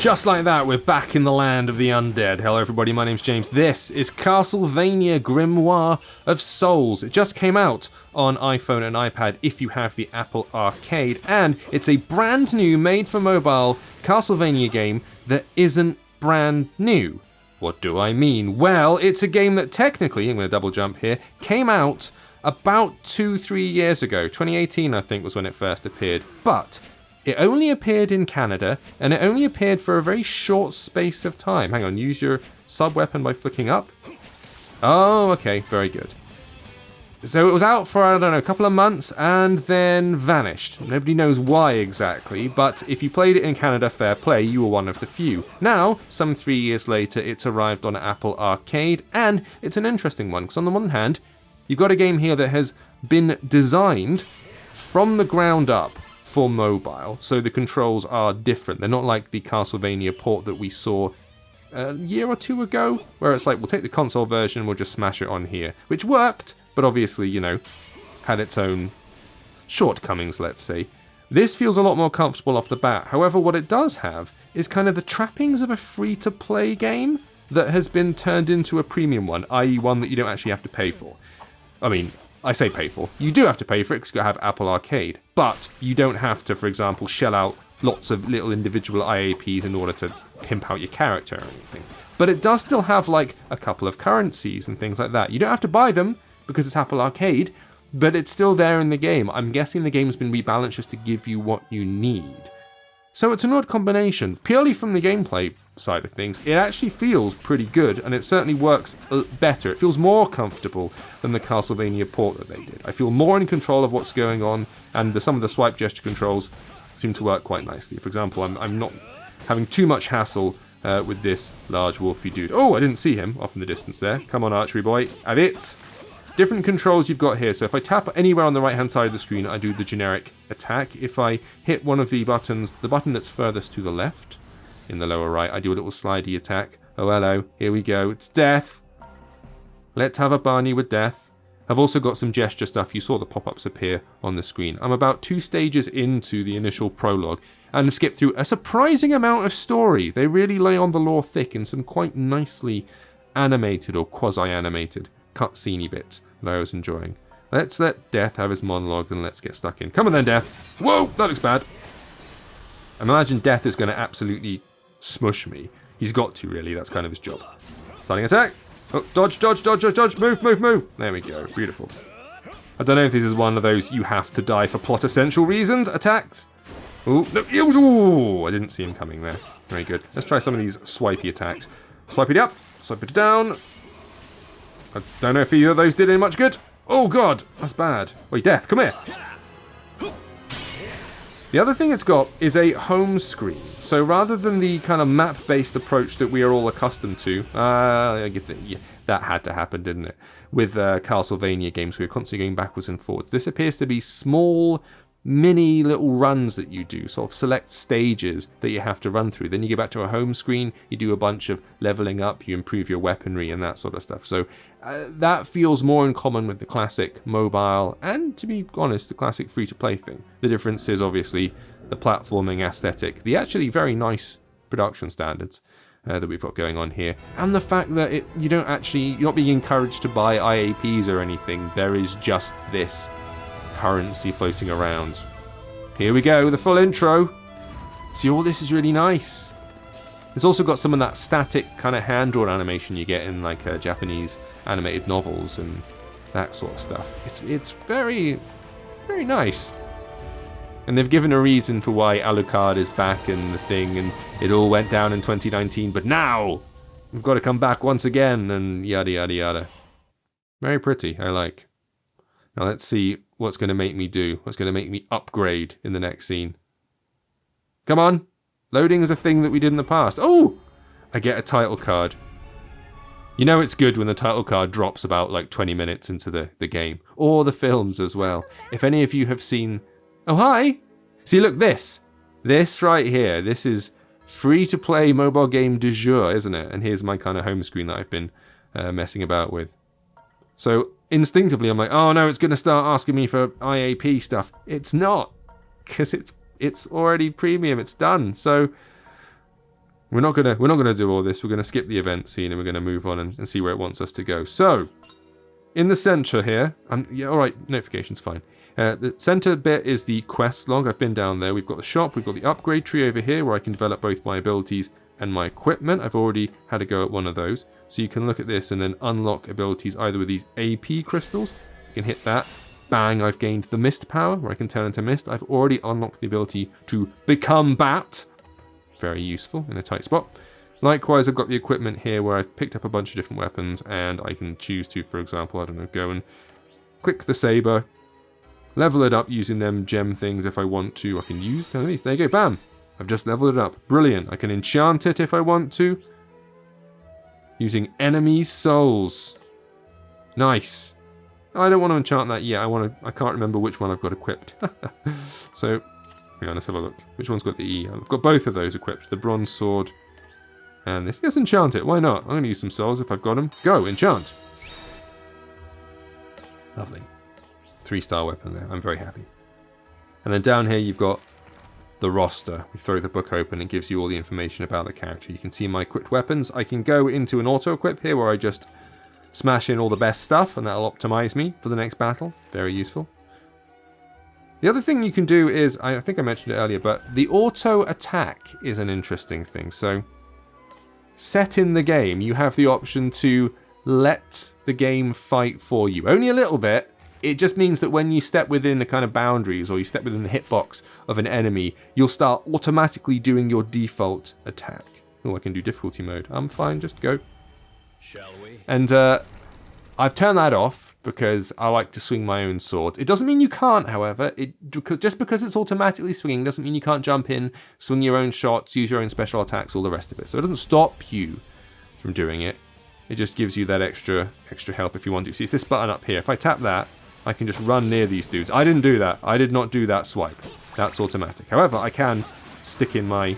just like that, we're back in the land of the undead. Hello everybody, my name's James. This is Castlevania Grimoire of Souls. It just came out on iPhone and iPad if you have the Apple Arcade, and it's a brand new, made for mobile Castlevania game that isn't brand new. What do I mean? Well, it's a game that technically, I'm going to double jump here, came out about 2-3 years ago. 2018 I think was when it first appeared, but it only appeared in Canada, and it only appeared for a very short space of time. Hang on, use your sub-weapon by flicking up. Oh, okay, very good. So it was out for, I don't know, a couple of months, and then vanished. Nobody knows why exactly, but if you played it in Canada, fair play, you were one of the few. Now, some 3 years later, it's arrived on Apple Arcade, and it's an interesting one, because on the one hand, you've got a game here that has been designed from the ground up for mobile, so the controls are different. They're not like the Castlevania port that we saw a year or two ago, where it's like, we'll take the console version and we'll just smash it on here, which worked, but obviously, you know, had its own shortcomings, let's say. This feels a lot more comfortable off the bat. However, what it does have is kind of the trappings of a free-to-play game that has been turned into a premium one, i.e. one that you don't actually have to pay for. I mean, I say pay for. You do have to pay for it because you've got to have Apple Arcade, but you don't have to, for example, shell out lots of little individual IAPs in order to pimp out your character or anything. But it does still have like a couple of currencies and things like that. You don't have to buy them because it's Apple Arcade, but it's still there in the game. I'm guessing the game's been rebalanced just to give you what you need. So it's an odd combination. Purely from the gameplay side of things, it actually feels pretty good, and it certainly works better. It feels more comfortable than the Castlevania port that they did. I feel more in control of what's going on, and some of the swipe gesture controls seem to work quite nicely. For example, I'm not having too much hassle with this large wolfy dude. Oh, I didn't see him off in the distance there. Come on, archery boy. Have it! Different controls you've got here. So if I tap anywhere on the right-hand side of the screen, I do the generic attack. If I hit one of the buttons, the button that's furthest to the left, in the lower right, I do a little slidey attack. Oh, hello. Here we go. It's death. Let's have a Barney with death. I've also got some gesture stuff. You saw the pop-ups appear on the screen. I'm about 2 stages into the initial prologue, and skipped through a surprising amount of story. They really lay on the lore thick in some quite nicely animated or quasi-animated cutscene bits that I was enjoying. Let's let Death have his monologue and let's get stuck in. Come on then, Death. Whoa, that looks bad. I imagine Death is going to absolutely smush me. He's got to, really. That's kind of his job. Starting attack. Oh, dodge, dodge, dodge, dodge, dodge. Move, move, move. There we go. Beautiful. I don't know if this is one of those you have to die for plot essential reasons attacks. Oh, no. Ooh, I didn't see him coming there. Very good. Let's try some of these swipey attacks. Swipe it up. Swipe it down. I don't know if either of those did any much good. Oh god, that's bad. Wait, Death, come here. The other thing it's got is a home screen. So rather than the kind of map-based approach that we are all accustomed to, that had to happen, didn't it? With Castlevania games, we were constantly going backwards and forwards. This appears to be small, mini little runs that you do, sort of select stages that you have to run through. Then you go back to a home screen, you do a bunch of leveling up, you improve your weaponry and that sort of stuff. So that feels more in common with the classic mobile and, to be honest, the classic free-to-play thing. The difference is obviously the platforming aesthetic, the actually very nice production standards that we've got going on here, and the fact that you're not being encouraged to buy IAPs or anything. There is just this currency floating around. Here we go, the full intro. See, all this is really nice. It's also got some of that static kind of hand-drawn animation you get in like Japanese animated novels and that sort of stuff. It's very, very nice. And they've given a reason for why Alucard is back and the thing, and it all went down in 2019, but now we've got to come back once again, and yada yada yada. Very pretty, I like. Now let's see what's going to make me do, what's going to make me upgrade in the next scene. Come on! Loading is a thing that we did in the past. Oh! I get a title card. You know it's good when the title card drops about like 20 minutes into the game. Or the films as well. If any of you have seen... Oh, hi! See, look, this. This right here. This is free-to-play mobile game du jour, isn't it? And here's my kind of home screen that I've been messing about with. So instinctively I'm like, oh no, it's going to start asking me for IAP stuff. It's not, because it's already premium, it's done. So we're not gonna do all this. We're gonna skip the event scene and we're gonna move on and see where it wants us to go. So, in the center here, yeah, all right, notifications fine. The center bit is the quest log. I've been down there. We've got the shop. We've got the upgrade tree over here where I can develop both my abilities and my equipment. I've already had a go at one of those. So you can look at this and then unlock abilities either with these AP crystals. You can hit that. Bang, I've gained the mist power where I can turn into mist. I've already unlocked the ability to become bat. Very useful in a tight spot. Likewise, I've got the equipment here where I've picked up a bunch of different weapons and I can choose to, for example, I don't know, go and click the saber, level it up using them gem things if I want to. I can use some of these. There you go, bam. I've just leveled it up. Brilliant. I can enchant it if I want to. Using enemies' souls. Nice. I don't want to enchant that yet. I can't remember which one I've got equipped. So, hang on, let's have a look. Which one's got the E? I've got both of those equipped. The bronze sword and this. Let's enchant it. Why not? I'm going to use some souls if I've got them. Go, enchant. Lovely. 3-star weapon there. I'm very happy. And then down here you've got the roster. We throw the book open. It gives you all the information about the character. You can see my equipped weapons. I can go into an auto-equip here where I just smash in all the best stuff and that'll optimize me for the next battle. Very useful. The other thing you can do is, I think I mentioned it earlier, but the auto-attack is an interesting thing. So, set in the game, you have the option to let the game fight for you. Only a little bit. It just means that when you step within the kind of boundaries or you step within the hitbox of an enemy, you'll start automatically doing your default attack. Oh, I can do difficulty mode. I'm fine, just go. Shall we? And I've turned that off because I like to swing my own sword. It doesn't mean you can't, however. Just because it's automatically swinging doesn't mean you can't jump in, swing your own shots, use your own special attacks, all the rest of it. So it doesn't stop you from doing it. It just gives you that extra help if you want to. See, it's this button up here. If I tap that, I can just run near these dudes. I didn't do that. I did not do that swipe. That's automatic. However, I can stick in my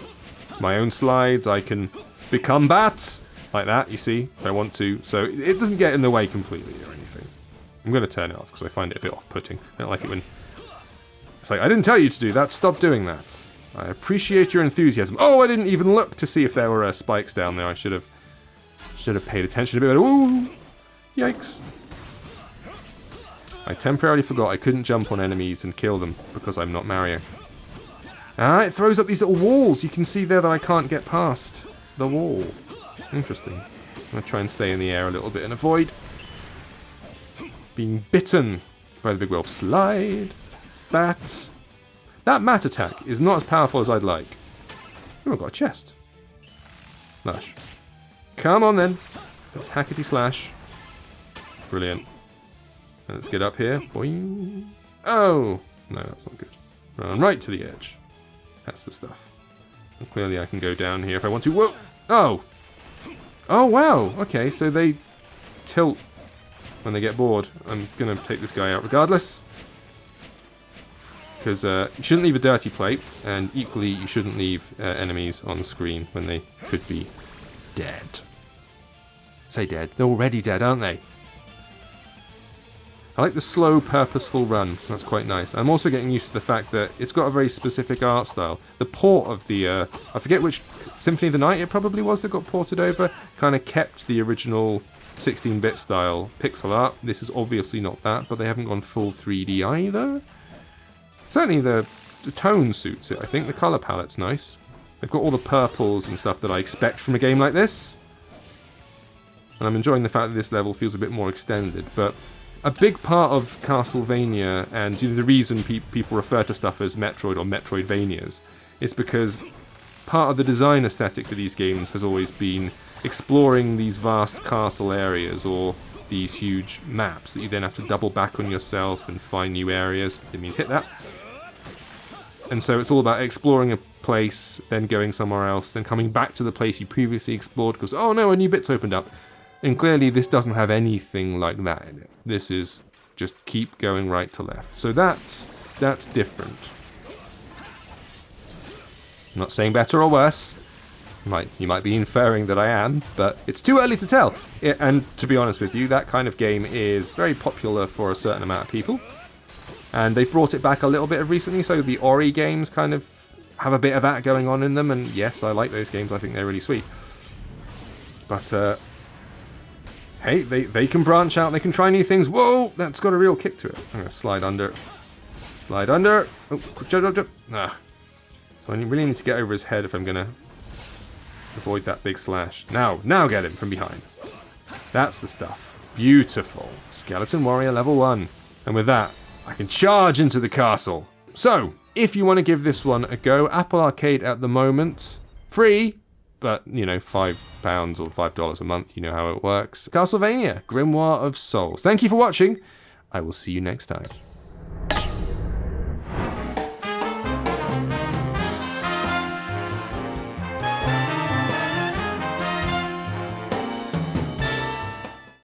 own slides. I can become bats. Like that, you see, if I want to. So it doesn't get in the way completely or anything. I'm going to turn it off because I find it a bit off-putting. I don't like it when... It's like, I didn't tell you to do that. Stop doing that. I appreciate your enthusiasm. Oh, I didn't even look to see if there were spikes down there. I should have paid attention a bit better. Ooh! Yikes. I temporarily forgot I couldn't jump on enemies and kill them because I'm not Mario. Ah, it throws up these little walls. You can see there that I can't get past the wall. Interesting. I'm going to try and stay in the air a little bit and avoid being bitten by the big whale. Slide. Bat. That mat attack is not as powerful as I'd like. Oh, I've got a chest. Lush. Come on then. Let's hackety slash. Brilliant. Let's get up here. Boing. Oh! No, that's not good. Run right to the edge. That's the stuff. And clearly I can go down here if I want to. Whoa! Oh! Oh, wow! Okay, so they tilt when they get bored. I'm going to take this guy out regardless. Because you shouldn't leave a dirty plate, and equally you shouldn't leave enemies on the screen when they could be dead. Say dead. They're already dead, aren't they? I like the slow, purposeful run. That's quite nice. I'm also getting used to the fact that it's got a very specific art style. The port of the... I forget which Symphony of the Night it probably was that got ported over. Kind of kept the original 16-bit style pixel art. This is obviously not that, but they haven't gone full 3D either. Certainly the tone suits it, I think. The colour palette's nice. They've got all the purples and stuff that I expect from a game like this. And I'm enjoying the fact that this level feels a bit more extended, but... A big part of Castlevania, and the reason people refer to stuff as Metroid or Metroidvanias, is because part of the design aesthetic for these games has always been exploring these vast castle areas or these huge maps that you then have to double back on yourself and find new areas. Didn't mean to hit that. And so it's all about exploring a place, then going somewhere else, then coming back to the place you previously explored because, oh no, a new bit's opened up. And clearly this doesn't have anything like that in it. This is just keep going right to left. So that's different. I'm not saying better or worse. You might be inferring that I am, but it's too early to tell. And to be honest with you, that kind of game is very popular for a certain amount of people. And they've brought it back a little bit recently, so the Ori games kind of have a bit of that going on in them, and yes, I like those games. I think they're really sweet. But, hey, they can branch out, they can try new things. Whoa, that's got a real kick to it. I'm going to slide under. Slide under. Oh, jump, jump. Ah. So I really need to get over his head if I'm going to avoid that big slash. Now get him from behind. That's the stuff. Beautiful. Skeleton Warrior level 1. And with that, I can charge into the castle. So, if you want to give this one a go, Apple Arcade at the moment, free, but, you know, £5 or $5 a month, you know how it works. Castlevania, Grimoire of Souls. Thank you for watching. I will see you next time.